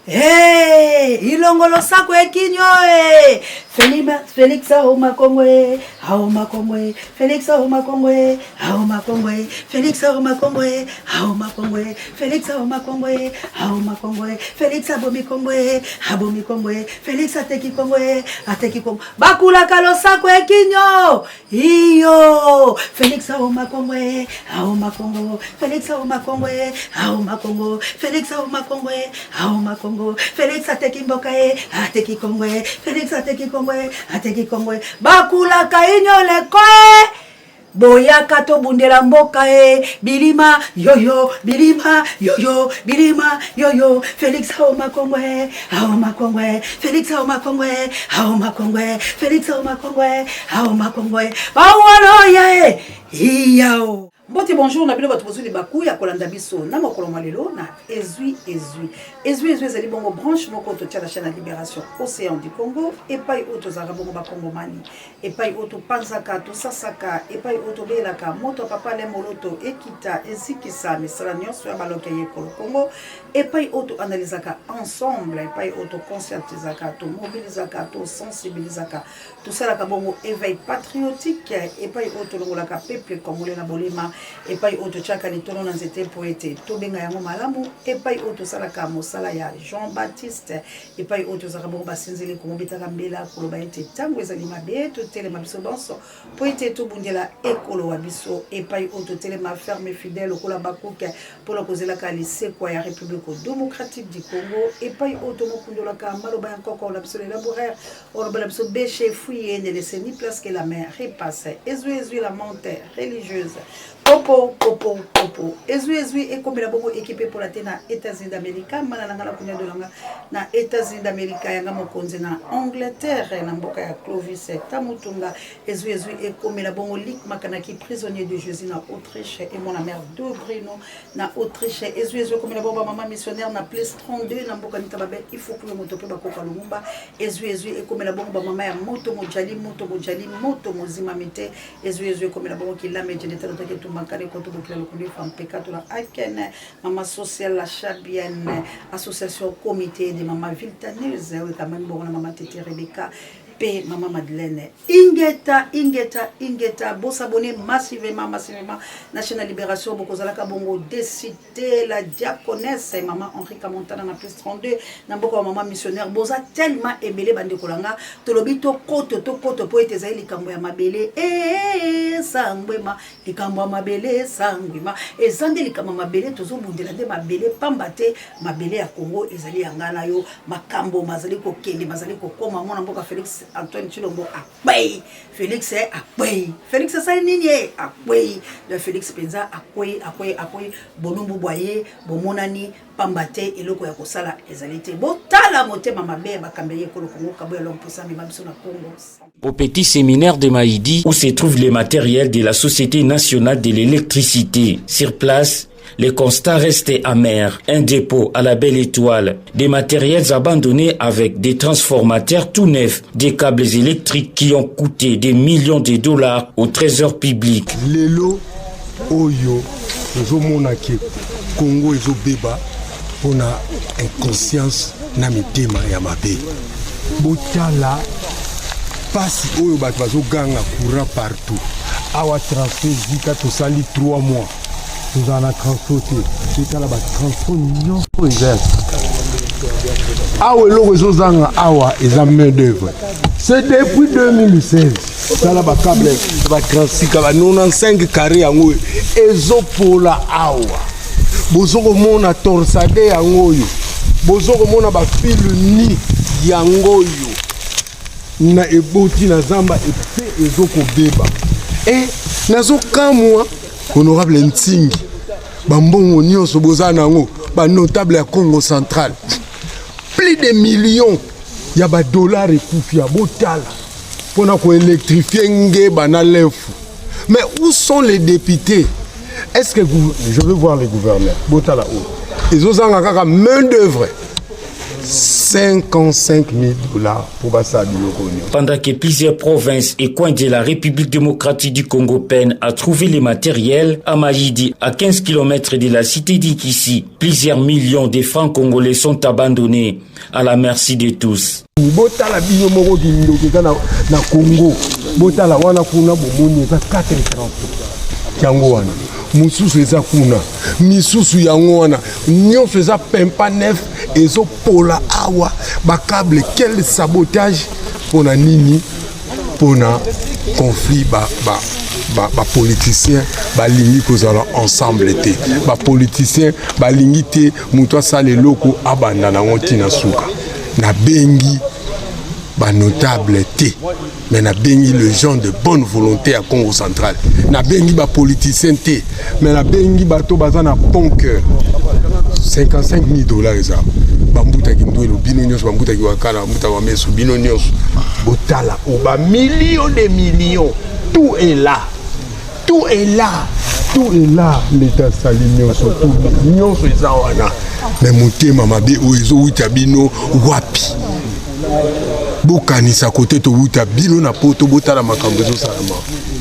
Hey, ilongolo sako ekinyo Felix Ahoma Kongwe, Ahoma Kongwe, Felix Ahoma Kongwe, Ahoma Kongwe, Felix Ahoma Kongwe, Ahoma Kongwe, Felix Ahoma Kongwe, Ahoma Kongwe, Felix Abomi Kongwe, Abomi Kongwe, Felix Ateki Kongwe, Ateki Kongwe, Bakula Kalo sako ekinyo iyo Felix Ahoma Kongwe, Ahoma Kongwe, Felix Ahoma Kongwe, Ahoma Kongwe, Felix Ahoma Kongwe, Ahoma Kongwe, Felix Ateki Mbokae, Ateki Kongwe, Felix Ateki Kongwe, Ateki Kongwe, Bakula Kainyo Lekoe, Boya Kato Bundela Mbokae, Bilima, Yoyo, Bilima, Yoyo, Bilima, Yoyo, Felix Ahoma Kongwe, Ahoma Kongwe, Felix Ahoma Kongwe, Ahoma Kongwe, Felix Ahoma Kongwe, Ahoma Kongwe, Bawano Yae, Iyao. Bonjour, bonjour, na bino bato bozuli baku ya kolanda biso na mokolo malelo na ezui ezali bongo branche moko to tia la chaîne de libération Océan du Congo et pai auto zara bongo ba Congomani et pai auto panzaka to sasaka et pai auto belaka moto papa le moloto ekita ezikisa misala nyonso ya baloka ye Congo et pai auto analysaka ensemble et pai auto conscientisaka to mobilisaka to sensibilisaka tout ça la bongo éveil patriotique et pai auto longolaka peuple congolais na bolema et pas auto chaka litono na nzete poete to benga yango malamu et pas auto salaka mosala ya Jean-Baptiste et pas auto zakabo basinzeli ko bitaka mbela ko ba ete tango ezali mabe to tele mabiso bonso poete to bundela ekolo wa biso et pas auto tele ma ferme fidèle ko la bakuke pour la kozela ka lycée kwa ya République démocratique du Congo et pas auto mokundola ka maloba encore la biso laboraire or bala biso beche fouiller ne laisser ni place que la mer repasse ezui la montagne religieuse Popo. Ezui et comme la bongo équipé pour la tena États-Unis d'Amérique, malanga la kunya de langa na États-Unis d'Amérique ya ngamo konze na Angleterre na mboka ya Clovis Tamutunga. Ezui et comme la bongo lik makanaki prisonnier de Jésus na Autriche et mon mère de Bruno na Autriche. Ezui comme la bongo maman missionnaire na place 32 na mboka nitababe il faut que le moto pe bakoka lumumba. Ezui et comme la bongo maman ya moto mojali moto mozima mite. Ezui comme la bongo qui la médiateur de Makare koto bokila lokuli fam pekato la akene mama social la chabienne association comité de mama viltaneuse oui quand même bon mama Tete Rebecca P mama Madeleine ingeta bo s'abonner massivement National Libération bokozala ka bongo décité la diaconesse maman Henri Kamontana na plus 32 na mboko mama missionnaire boza tellement ebele bande kolanga tolobi to koto po eteza likambo ya mabele sangwema likambo ya mabele sangwema ezande likambo mabele tozo bundela de mabele pambate mabele ya Congo ezali yangana yo makambo mazali ko kende mazali ko koma mona mboka Félix Antoine Chilombo akwei Félix Félix ça nini akwei de Félix Penza akwei bonumbu boye bomonani pambate eloko ya kosala ezalite botala motema mabe bakambeye ko Congo kabo ya lomposa mi mabiso na Congo. Au petit séminaire de Maïdi où se trouvent les matériels de la Société nationale de l'électricité. Sur place, les constats restaient amers. Un dépôt à la Belle Étoile, des matériels abandonnés avec des transformateurs tout neufs, des câbles électriques qui ont coûté des millions de dollars au trésor public. Lelo oyo ezomonaki Congo ezobeba pona inconscience na mitema ya mabe. Botala pasi oyo bato bazoganga courant partout. Awa transfert zika tosali 3 mois. Nous en avons transporté. C'est là-bas, transport millions de gens. Awa eloko ezozanga awa eza main d'œuvre. C'est depuis 2016. Ça là-bas câble va transika ba 95 carré yango ezopola awa. Bozoko mona torsade yango yo. Bozoko mona ba fil ni yango yo. Na eboti na zamba epe ezoko beba. Et nazo kamwa honorable Ntingi bambongo nyonso bozana ngo ba notable ya Congo central plus de millions ya ba dollars ekufi ya botala pona ko électrifier nge bana lefu. Mais où sont les députés? Est-ce que je veux voir les gouverneurs botala où ils ont kaka main d'œuvre $55 000 pour Bassa Biloko. Pendant que plusieurs provinces et coins de la République démocratique du Congo peinent à trouver les matériels, à Maïdi, à 15 km de la cité d'Ikissi, plusieurs millions de francs congolais sont abandonnés à la merci de tous. Botala bino moko kindoka na Congo. Botala wana kuna bomoni za 430. Yango wana. Mususu eza kuna. Misusu yango wana. Nyo feza pempa neuf ezo pola awa ba câble quel sabotage pona nini pona conflit ba politiciens balingi kozala ensemble te. Ba politiciens balingi te muto asale loko abanda na ntina suka. Na bengi ba notable té mais na bengi le gens de bonne volonté à Congo central na bengi ba politicien té mais na bengi bato bazana bon cœur $55 000 eza bambuta ki ndwelo bino nyos bambuta ki wakala bambuta wa meso bino nyos botala o ba millions de millions tout est là l'état sali nyos tout nyos eza wana mais motema mabe o ezo uta bino wapi bokanisa côté to uta bino na poto botala makambo zo salama.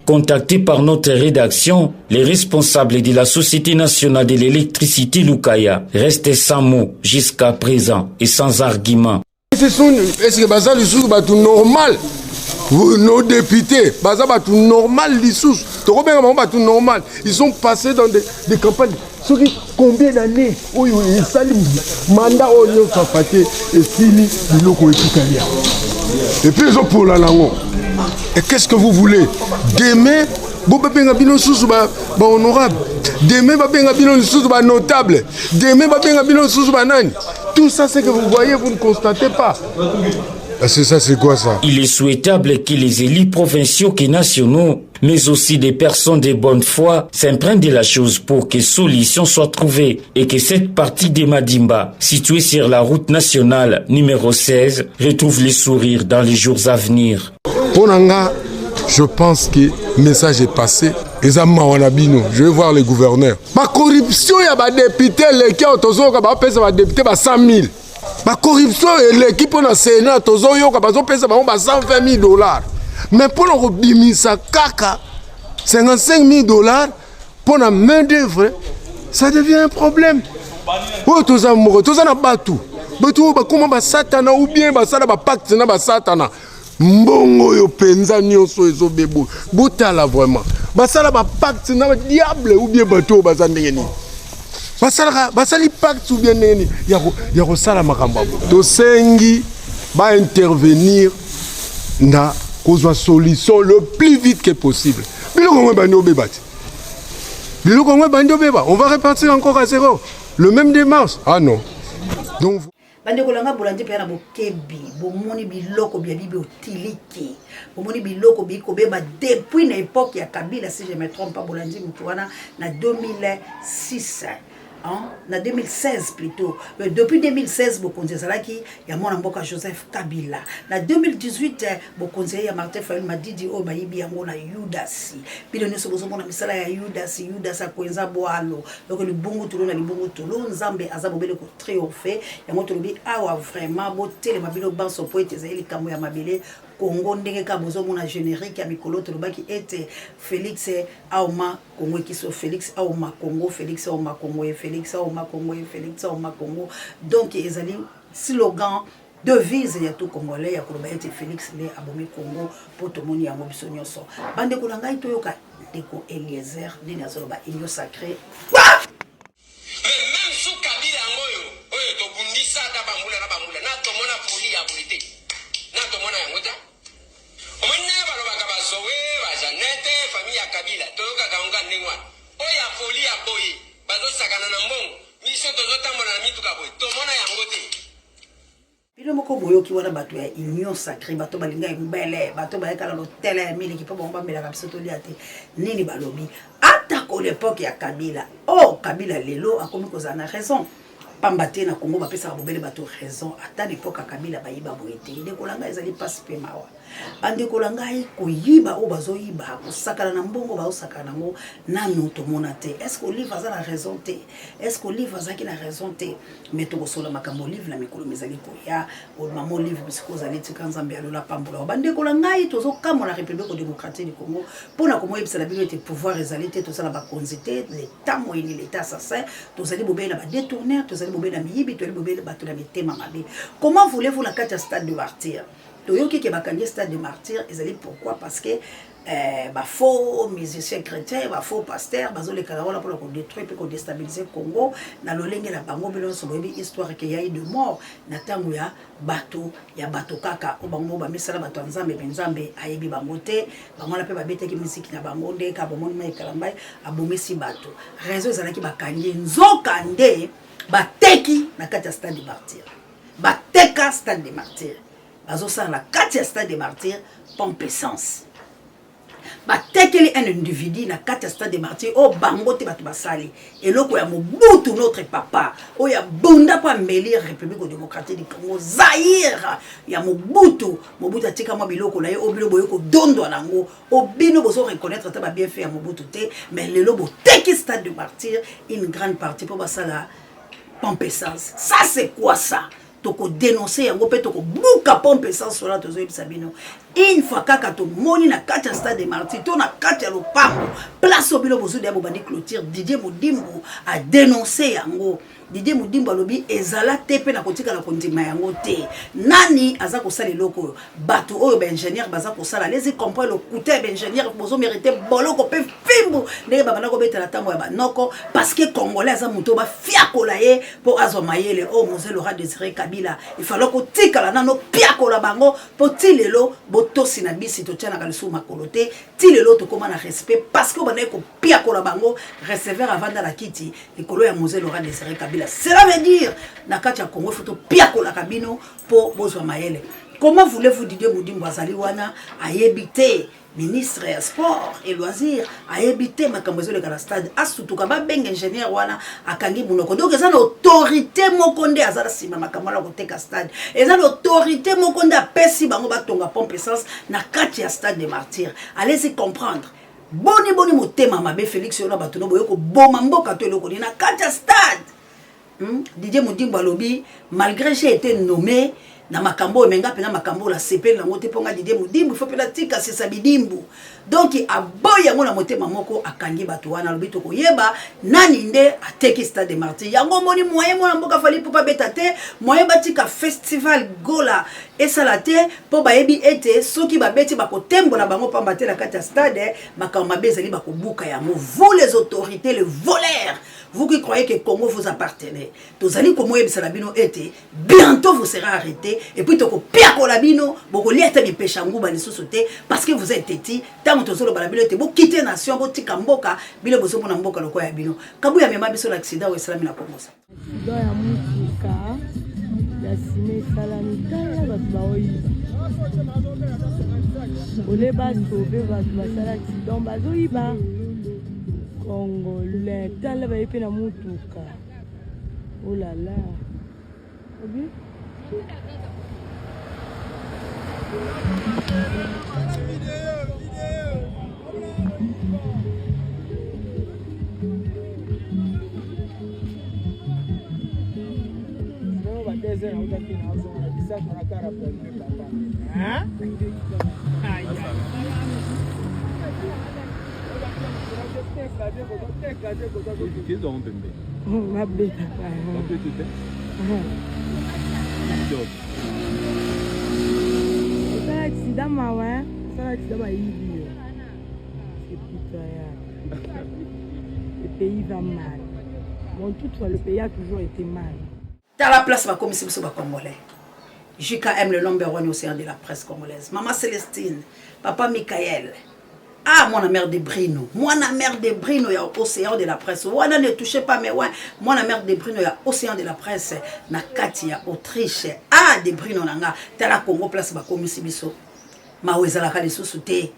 Contactés par notre rédaction, les responsables de la Société nationale de l'électricité Lukaya restent sans mots jusqu'à présent et sans argument. Est-ce que Baza Lissous va tout normal? Nos députés, Baza va tout normal Lissous. Tout normal. Ils sont passés dans des campagnes. Combien d'années où ils saluent mandat où ils sont fatés et fini de l'eau et puis ils ont pour la langue. Et qu'est-ce que vous voulez? Demain, honorable. Demain, notable. Demain, tout ça, c'est que vous voyez, vous ne constatez pas. C'est ça, c'est quoi ça? Il est souhaitable que les élus provinciaux et nationaux, mais aussi des personnes de bonne foi, s'imprègnent de la chose pour que solution soit trouvée et que cette partie de Madimba, située sur la route nationale numéro 16, retrouve les sourires dans les jours à venir. Ponanga, je pense que le message est passé. Je vais voir les gouverneurs. Ma corruption, il y a des députés qui ont des députés 100 000. La corruption et l'équipe dans le Sénat, ils ont 120 000 $. Mais pour le bimisa kaka, $55 000 pour la main d'œuvre, ça devient un problème. Tous en battu. Comment satana ou bien pacte na satana. Mbongo yo penza nyonso ezo bebo. Botala vraiment. Basala pacte na diable ou bien bateau bazandeni. Basali pacte ou bien neni yako sala makamba. To sengi va intervenir na cause solution le plus vite que possible. On va repartir encore à zéro. Le même démarche. Ah non. Donc bande kolanga bolandi pe na bokebi bomoni biloko bia bibi otiliki bomoni biloko biko beba depuis na époque ya Kabila si je me trompe pas bolandi mutuana na 2006 en 2016 plutôt. Depuis 2016, Bokonzi Zalaki, il y a mon amboka Joseph Kabila. En 2018, Bokonzi ya Martin Fayulu m'a dit oh mayibi yango na Yudasi. Puis nous sommes na misala ya Yudasi kwenza boalo. Donc le bongo tolo na libongo tolo nzambe azabobele ko triompher. Ya moto lobi awa vraiment boté le mabilo banso poete zeli kambo ya mabele Congo ndenge ka bozo mona générique ya mikolo tolo baki était Félix Aoma Congo qui so Félix Aoma Congo Félix Aoma Congo Félix Aoma Congo Félix Aoma Congo donc ezali slogan devise ya tout congolais ya koloba ete Félix le abomi Congo pour to moni yango biso nyonso bande ko ngai to yoka deko Eliezer dina zoloba inyo sacré même sous Kabila ngoyo oyo to bundisa da bamula na to mona folie ya polité na to mona yango ta omone baloba ka bazowe ba Janete famille ya Kabila to yoka kaunga ndengwa oya folie ya boye bazo sakana na mbongo miso to zotamona na mituka boye to mona yango te. Bilo moko boyoki wana bato ya union sacrée bato balinga mbele bato bayekala l'hôtel mili ki po bomba mbela ka biso to liate nini balobi ata ko l'époque ya Kabila oh Kabila lelo akomi kozana raison pambate na Congo bapesa babobele bato raison ata l'époque Kabila bayiba boyete ndeko langa ezali passe pe mawa bandeko langa koyiba o bazoyiba kosakana na mbongo baosakana ngo nanu to monate est-ce que livre a la raison te est-ce que livre a qui la raison te mais to kosola makambo livre la mikolo mezali koya o mamo livre bisiko zali tikanzambe alola pambola bandeko langa tozo kamo la République démocratique du Congo pona komo yebisa la bibliothèque pouvoir ezalité to sala ba konzité l'état moyen l'état assassin to zali bobela ba détourner to zali bobela miyibi to zali bobela bato na bitema mabe. Comment voulez-vous la carte stade de martyr to yoki ke bakangi stade de martyr ezali pourquoi parce que ba faux musiciens chrétiens ba faux pasteurs bazole kala wala pour détruire pour déstabiliser Congo na lolenge la bango belo so bobi histoire que y a eu de mort na tangu ya bato kaka o bango ba misala bato nzambe benzambe ayebi bango te bango la pe ba bete ki musique na bango nde ka bomoni mai kalambai abomisi bato raison ezalaki bakangi nzoka nde bateki na kati ya stade de martyr bateka stade de martyr bazo sa la kati ya stade de martyr pompe essence batekeli un individu na kati ya stade de martyr o bango te bato basali eloko ya Mobutu notre papa o ya bunda pa mbeli République démocratique du Congo Zaïre ya Mobutu atika mwa biloko na ye o bilo boyo ko dondo nango o bino bozo reconnaître ta ba bien fait ya Mobutu te mais lelo bo teki stade de martyr une grande partie pour basala pompe essence. Ça c'est quoi ça? Toko dénoncer yango pe toko buka pompe essence sur la tozo sabino. Une fois kaka to moni na kati ya stade de martyr to na kati ya lopango place obilo bozo de bobandi clôture Didier Mudimbu a dénoncé yango. Didier Mudimbu alobi ezala tepe na kotika la kondima yango te. Nani aza kosala eloko bato oyo ba ingénieur baza kosala les comprendre le coûter ba ingénieur bozo mériter boloko pe fimbu ndenge babana ko betela tango ya banoko parce que congolais aza muto ba fiakola ye po azo mayele o Mose Laurent Désiré Kabila il fallait ko tikala nano piakola bango po tilelo botosi na bisi to tiana kalisu makolote tilelo to koma na respect parce que bana ko piakola bango recevoir avant la kiti likolo ya Mose Laurent Désiré Kabila. Cela veut dire na kati ya Congo faut to piakola kabino po bozwa mayele. Comment voulez-vous Didier Mudimbu azali wana ayebite ministre ya sport et loisirs ayebite makambo ezole kala stade asutuka ba benga ingénieur wana akangi munoko donc eza autorité mokonde azala sima makambo la koteka stade eza autorité mokonde apesi bango batonga pompe essence na kati ya stade de martyr. Allez-y comprendre boni motema mabe Félix yona batono boyoko boma mboka to eloko ni na kati ya stade. Didier Mudimbu alobi malgré j'ai été nommé na makambo menga pena makambo la CP na ngote ponga Didier Mudimbu faut pela tika c'est sa bidimbu donc aboya ngona motema moko akangi bato wana alobi to koyeba nani nde ateki stade de martyr yango moni moyen mona mboka fali pour pas betate moyen batika festival gola esalate po bayebi ete soki babeti bakotembola bango pambate la kati ya stade makambo mabezali bakobuka yango vous les autorités les voleurs. Vous qui croyez que Congo vous appartenez, tous allez comme moi salabino été, bientôt vous serez arrêté et puis toko pia kolabino, boko liata mi pechangu ba sauté parce que vous êtes teti, tant que tozolo balabino été, vous quittez nation, vous tika mboka, bile bozo mona mboka loko ya bino. Kabu ya mema biso l'accident ou salami la pomosa. Accident ya mutuka ya sime salami tala ba baoyi. Ole ba sauver ba sala accident bazoyi ba. Congolais, dans la vie na mutuka. Oh là là. Obi? Hein? Le pays va mal. Bon, toutefois, le pays a toujours été mal. Dans la place, ma commission sur Congolais. JKM, le number one océan de la presse congolaise. Maman Célestine, papa Michael. Ah, moi la mère de Brino. Moi la mère de Brino, il y a océan de la presse. Voilà, ne touchez pas, mais ouais. Moi la mère de Brino, il y a océan de la presse. Na Katia, Autriche. Ah, de Brino, nanga. Tala Congo, place ma commission biso. Ma ouezala kali sous-souté.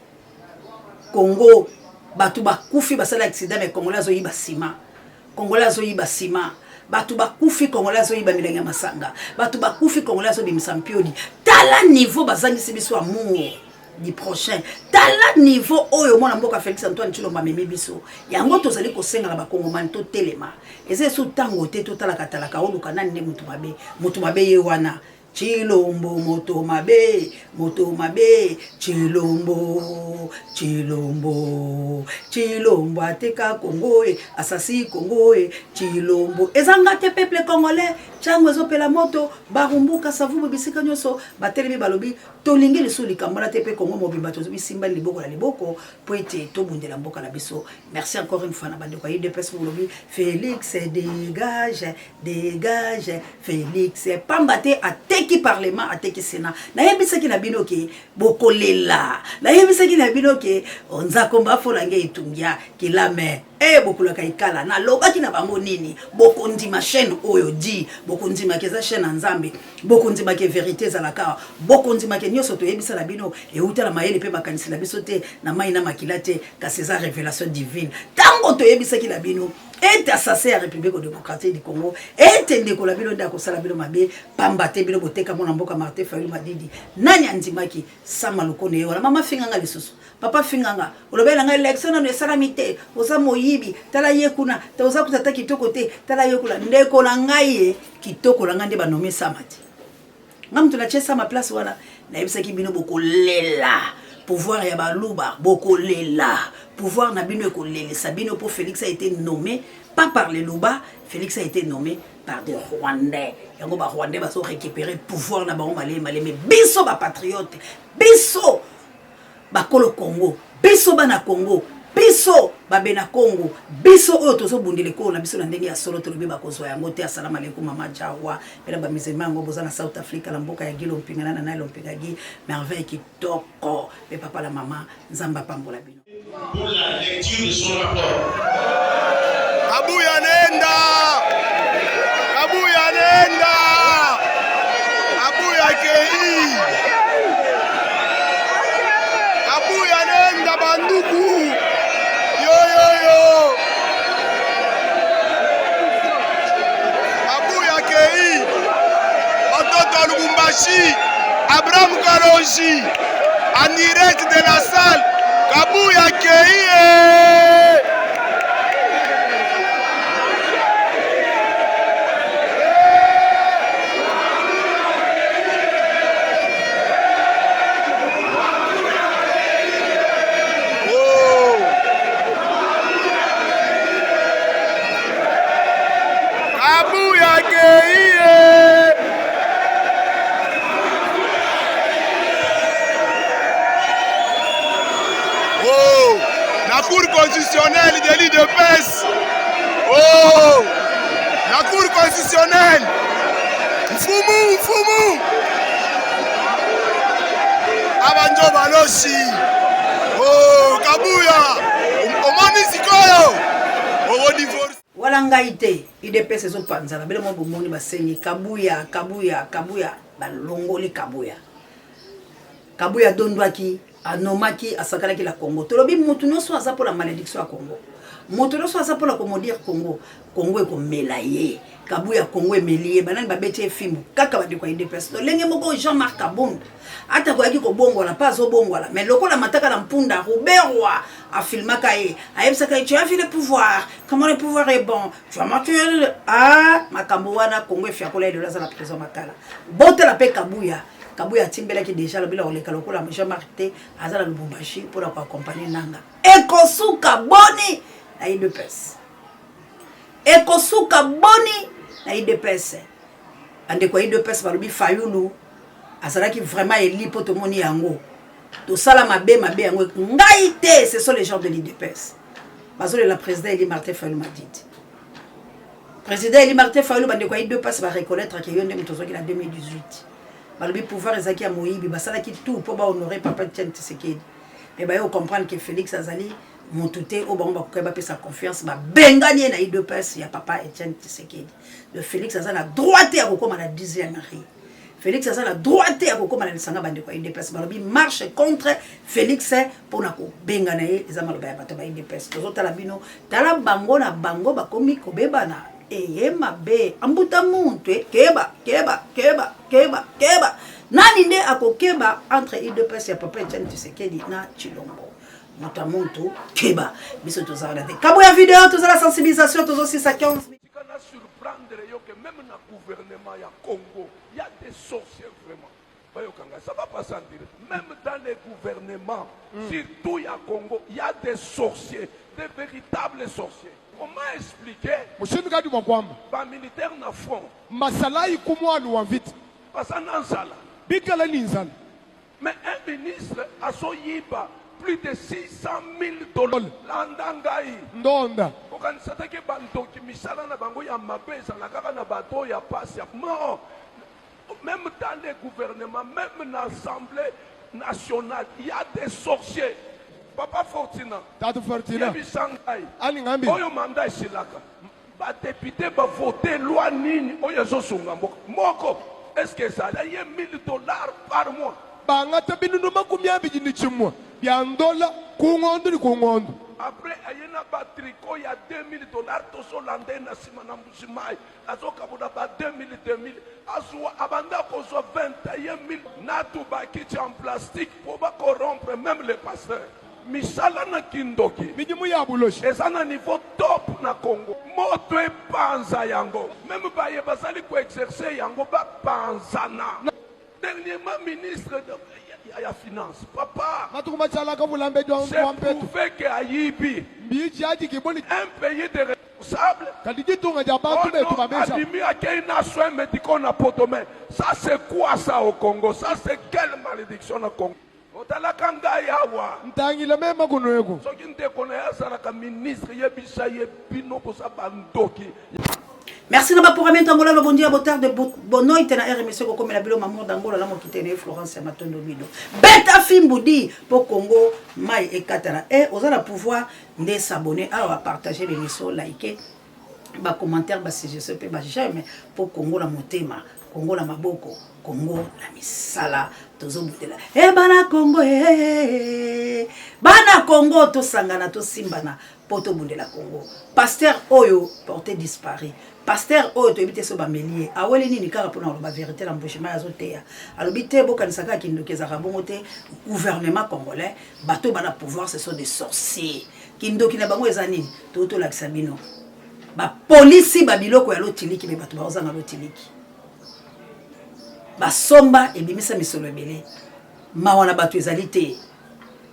Congo, batu ba koufi basala accident, mais Congolais zo yiba sima. Congolais zo yiba sima. Batu bakufi Congolais zo yiba milenge masanga. Batu bakufi Congolais zo bimisa mpiodi. Tala niveau bazangisi biso amour du prochain. Tala niveau oyo mona mboka Félix Antoine Tshilombo memi biso. Yango tozali kosenga na bakongomani to telema. Eze so tango te to tala katalaka oluka nani ne mutu mabe. Mutu mabe ye wana. Tshilombo moto mabe, Tshilombo, Tshilombo ateka Congo asasi Congo Tshilombo. Ezanga te peuple congolais, chango ezopela moto, barumbuka savubu bisika nyoso, batelemi balobi tolingi lisuli kambola te pe Congo mobimba tozobi simba liboko la liboko po ete tobundela mboka na biso. Merci encore une fois na bande kwa IDPS bolobi Félix dégage, Félix pambate ateki parlement ateki sénat. Na yebisa ki na binoke bokolela. Na yebisa ki na binoke onza komba folange itungia kilame. Bokula kaikala na lobaki na bango nini bokondima chaîne oyo di bokondima keza chaîne nzambe bokondima ke vérité za la ka bokondima ke nyoso to yebisa na bino euta na mayele pe makanisi na biso te na mai na makilate ka César révélation divine tango to yebisa ki na bino ete assassin ya République démocratique du Congo ete ndeko la bino ndako sala bino mabe pamba te bino boteka mona mboka Martin Fayulu Madidi nani andimaki sama lokone yo mama finganga lisusu papa finganga olobela nga election na esalamite oza moyibi tala yekuna toza kutata kitoko te tala yekula ndeko na ngai kitoko la ngande banome samati ngamtu na chesa ma place wana na yebisa ki bino bokolela pouvoir ya baluba bokolela pouvoir na bino ekolele sabino pour Félix a été nommé pas par les Luba, Félix a été nommé par des Rwandais. Yango ba Rwandais ba so récupérer pouvoir na bango malé mais biso ba patriote biso bakolo Congo, biso bana Congo, biso babena Congo, biso oyo tozo bundele ko na biso na ndenge ya solo tolobi bakozwa yango te. Assalamu alaikum mama Jawa bela ba musulman ngo boza na South Africa la mboka ya Gilo mpingana na lompingagi merveille kitoko pe papa la mama nzamba pambola bino pour la lecture de son rapport. Kabuya nenda, Kabuya nenda, Kabuya kei, Kabuya nenda banduku, yo yo yo, Kabuya kei, Ototo Lubumbashi, Abraham Kalonji, en direct de la salle, Kabuya kei. La Cour constitutionnelle de l'IDPS. Oh, la Cour constitutionnelle. Mfumu, Mfumu. Abanjo Baloshi. Oh, Kabuya. Omoni sikoyo. Ogo divorce. Wala ngaite IDPS ezo panzana bele mo bomoni basenyi Kabuya balongoli Kabuya dondwaki anomaki asakalaki la Congo. Tolobi mutu no so aza pour la malédiction à Congo. Mutu no so aza pour la comodire Congo. Congo eko melaye. Kabuya Congo emeliye banani babete fimu kaka badi kwa IDPS. To lenge moko Jean-Marc Kabund. Ata ko yaki ko bongola pas zo bongola. Mais lokola mataka na mpunda Robertwa a filmaka ye. Ayebsaka tu as vu le pouvoir. Comment le pouvoir est bon. Tu as matué makambo wana Congo efiakola de la prison makala. Bote la pe Kabuya timbela ki déjà lobila oleka lokola Jean-Marc te azala Lubumbashi pour la accompagner nanga. Ekosuka boni na IDPS. Ekosuka boni na IDPS. Ande kwa IDPS balobi Fayulu azalaki vraiment eli po to moni yango. To sala mabe yango ngai te, ce sont les gens de l'IDPS. Bazole la président Eli Martin Fayulu m'a dit. Président Eli Martin Fayulu bande kwa IDPS va reconnaître que yonde mtozoki na 2018. Balobi pouvoir ezaki ya moyibi basalaki tout pour ba honorer papa Etienne Tshisekedi. Mais ba yo comprendre que Félix azali montute au bango ba pe sa confiance ba bengani na IDPS ya papa Etienne Tshisekedi. Le Félix azali na droite ya kokoma na 10e mairie. Félix azali na droite ya kokoma na lisanga bande kwa IDPS. Balobi marche contre Félix pour na ko bengana ye ezama loba ya bato ba IDPS. Tozotala bino tala bango na bango bakomi kobeba na eye mabe ambuta muntu keba nani nde akokeba entre UDPS ya papa Etienne Tshisekedi na Tshilombo muta muntu keba biso tozala te kabo ya vidéo tozala sensibilisation tozo 6 à 15 Kana surprendre yo que même na gouvernement ya Congo il y a des sorciers vraiment. Ça va pas sentir. Même dans les gouvernements, surtout il y a Congo, il y a des sorciers, des véritables sorciers. Comment expliquer? Pas militaire na front. Masalai kumwalu wa vite. Parce que nansala. Bikala ninzala. Mais un ministre a son yiba plus de 600 000 $. Landangai. Ndonda. Okanisata ke bandoki misala na bango ya mabeza na kaka na bato ya passe ya non. Même dans les gouvernements, même dans l'Assemblée nationale, il y a des sorciers. Papa Fortina. Tata Fortina. Yebi Shanghai. Ani ngambi. Oyo mandat silaka. Ba député ba voter loi nini oyo zo sunga moko. Est-ce que ça a $1 000 par mois? Ba ngata binunu makumi abiji ni chimwa. Bya ndola kungondo ni kungondo. Après, il y a un tricot, il y a $2 000, tout ce landais na simana musimai. Azoka buda ba 2000, 2000. Aswa abanda ko so 21 000. Natu ba kiti en plastique pour pas corrompre même les pasteurs. Misala na kindoki. Mijimu ya buloshi. Et ça na niveau top na Congo. Moto e panza yango. Même ba ye basali ko exercer yango ba panzana. Dernièrement ministre de la finance, papa, c'est prouvé qu'Aïbi, un pays de responsables, ça c'est quoi ça au Congo? Ça c'est quelle malédiction au Congo? Merci Naba pour amener Angola le bon Dieu botar de bono itena RMC ko komela bilo mamour d'Angola la mo kitene Florence Matondo Mido. Beta Fimbudi pour Congo mai et katana et aux la pouvoir de s'abonner à partager l'émission, liker, ba commentaire ba si je sais pas jamais pour Congo la motema, Congo la maboko, Congo la misala tozo butela. Bana Congo to sangana to simbana poto bundela Congo. Pasteur Oyo porté disparu. Pasteur Oyo to ebite so ba melier. Awele nini kaka pona ba vérité la mboshima ya zotea. Alobite boka nisaka kindokeza kabongo te gouvernement congolais bato bana pouvoir ce sont des sorciers. Kindoki na bango ezanini to la Sabino. Ba police ba biloko ya lotiliki be bato ba ozanga lotiliki. Ba somba ebimisa misolo ebele. Mawana bato ezali te.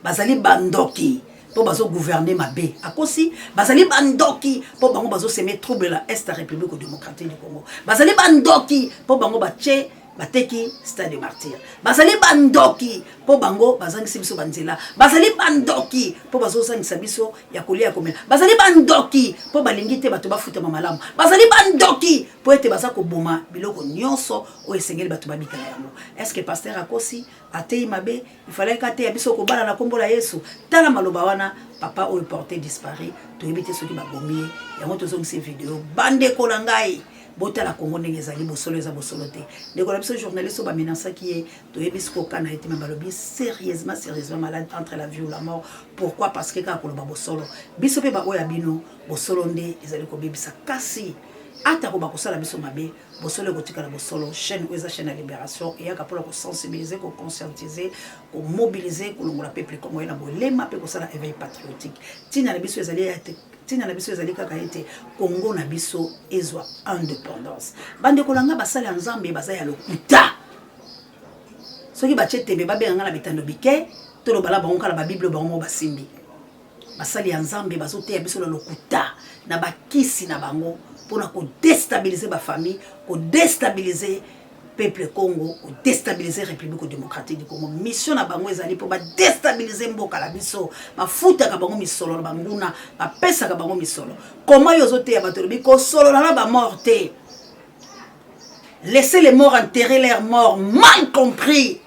Bazali bandoki. Pour bazo gouverner ma bé. Akosi, bazali bandoki pour bango bazo semer trouble la Est République démocratique du Congo. Bazali bandoki pour bango bache bateki stade de martyr. Bazali bandoki pour bango bazangi sibiso banzela. Bazali bandoki pour bazo sangisa biso ya kolia komela. Bazali bandoki pour balingite bato bafuta mamalamu. Bazali bandoki pour ete baza ko boma biloko nyonso o esengeli bato babika yango. Est-ce que pasteur Akosi atei mabe il fallait qu'ate ya biso ko bala na kombo la Yesu. Tala maloba wana papa o porté disparu to ebite soki babomi yango tozongi ces vidéos bande ko ngai. Bota la Congo nezali bosolo eza bosolo te. Ndeko la biso journaliste ba menaça qui est to ebisko kana ete mabalobi sérieusement malade entre la vie ou la mort. Pourquoi? Parce que ka koloba bosolo. Biso pe ba oya bino bosolo nde ezali ko bebisa kasi. Ata ko ba kosala biso mabe bosolo kotika la bosolo chaîne ou eza chaîne à libération et yaka pour ko sensibiliser, ko conscientiser, ko mobiliser ko longola peuple congolais na bolema pe ko sala éveil patriotique. Tina la biso ezali tina na biso ezali kaka ete Congo na biso ezwa indépendance. Bande kolanga basali ya Nzambe baza ya lokuta. Soki bachetembe babenga na bitando bike to lo bala bango kala ba Bible bango basimbi. Basali ya Nzambe bazote ya biso na lokuta na bakisi na bango pour ko déstabiliser ba famille, ko déstabiliser peuple Congo, ko déstabiliser République démocratique du Congo. Mission na bango ezali pour ba déstabiliser mboka la biso, ba futa ka bango misolo na banguna, ba pesa ka bango misolo. Comment yozote ya bato bi ko solo na ba morte. Laissez les morts enterrer leurs morts, mal compris.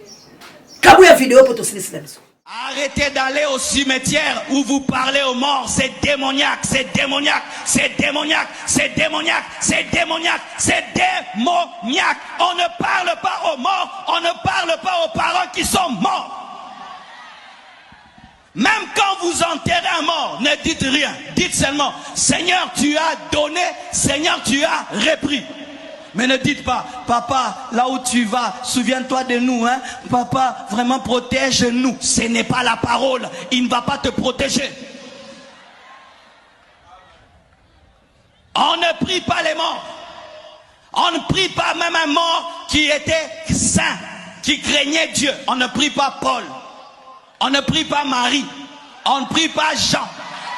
Kabouya vidéo pour tous les biso. Arrêtez d'aller au cimetière où vous parlez aux morts, c'est démoniaque, c'est démoniaque, c'est démoniaque, c'est démoniaque, c'est démoniaque, c'est démoniaque. On ne parle pas aux morts, on ne parle pas aux parents qui sont morts. Même quand vous enterrez un mort, ne dites rien. Dites seulement, Seigneur, tu as donné, Seigneur, tu as repris. Mais ne dites pas, papa, là où tu vas, souviens-toi de nous, hein. Papa, vraiment protège-nous. Ce n'est pas la parole. Il ne va pas te protéger. On ne prie pas les morts. On ne prie pas même un mort qui était saint, qui craignait Dieu. On ne prie pas Paul. On ne prie pas Marie. On ne prie pas Jean.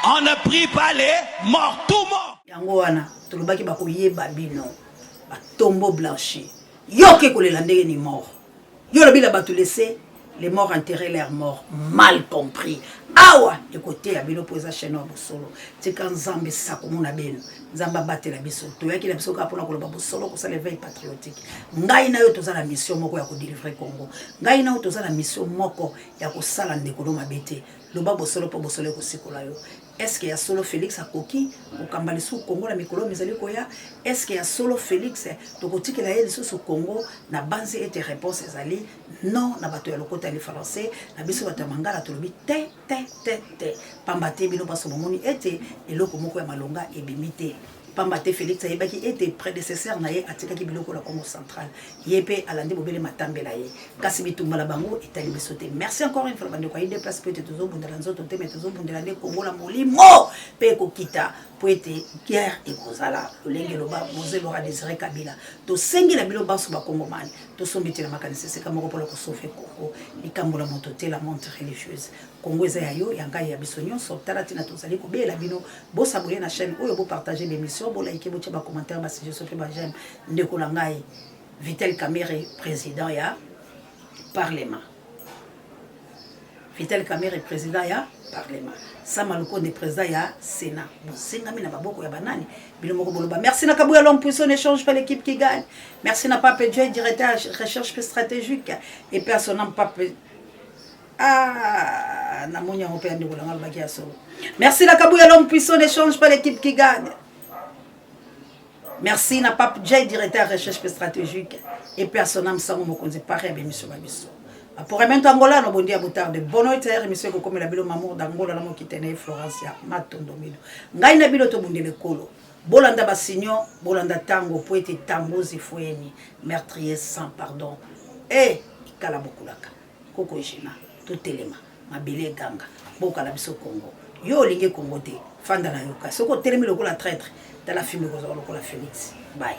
On ne prie pas les morts. Tout mort. Yangoana, tulubaki bakoye babino. Ba tombeau blanchi. Yoke kolela ndenge ni mort. Yo lobi la batu laisser les morts enterrer leurs morts, mal compris. Awa écoutez ya bino poza cheno bosolo. Tika nzambe sako mona beno. Nzamba batela biso. To yaki la biso ka pona koloba bosolo ko sa l'éveil patriotique. Ngai na yo toza la mission moko ya ko délivrer Congo. Ngai na yo toza la mission moko ya ko sala ndeko no mabete. Loba bosolo po bosolo ko sikola yo. Est-ce qu'il y a solo Félix Akoki au Kambalisu Congo la mikolo mizali koya? Est-ce qu'il y a solo Félix tokotiki la yeli sous Congo na banze et réponse ezali non na bato ya lokota li français na biso batamanga la tolobi te pambate bino baso momoni ete eloko moko ya malonga ebimite pambate Félix ayebaki ete prédécesseur na ye atikaki biloko la Congo central yepe alandi bobele matambela ye kasi bitumba la bango etali bisote. Merci encore une fois bande ko ide place peut-être tozo bundela nzoto te mais tozo bundela ne Congo la molimo pe ko kita po ete guerre ekozala lolenge loba mozelo ra Désiré Kabila to sengi la bilo baso ba Congo mani to sombiti la makanisi se kamoko pour ko sauver Congo likambo la montote la montre religieuse Congo eza yayo yanga ya bisonyo so talati na tozali ko bela bino bo sabouler na chaîne oyo bo partager l'émission bo liker bo tchaba commentaire ba si je sofe ba j'aime ndeko la ngai Vitel Kamerhe président ya parlement. Vitel Kamerhe président ya parlement. Sama Lukonde président ya Sénat. Sengami na baboko ya banani bilo moko boloba. Merci na Kabouya l'homme puissant échange pas l'équipe qui gagne. Merci na Pape Dieu directeur recherche stratégique et personnel Pape na monya on peut ande bola ngal bakia solo. Merci na Kabouya l'homme puissant échange pas l'équipe qui gagne. Merci na Pape Dieu directeur recherche stratégique et personnel sango mokonzi pareil be mission babiso. Pour remettre Angola, nous avons dit à Boutard de bonne heure, monsieur Kokomé la bilo mamour d'Angola, la mo kitene Florencia, Matondomino. Ngai na bilo to bunde le kolo. Bolanda basignon, bolanda tango, poete tango zifueni, meurtrier sans pardon. Eh, ikala bokulaka. Koko jina, tout telema, mabile ganga, boka la biso Congo. Yo linge Congo te, fanda na yoka. Soko telemi lokola traître, dans la film de Félix. Bye.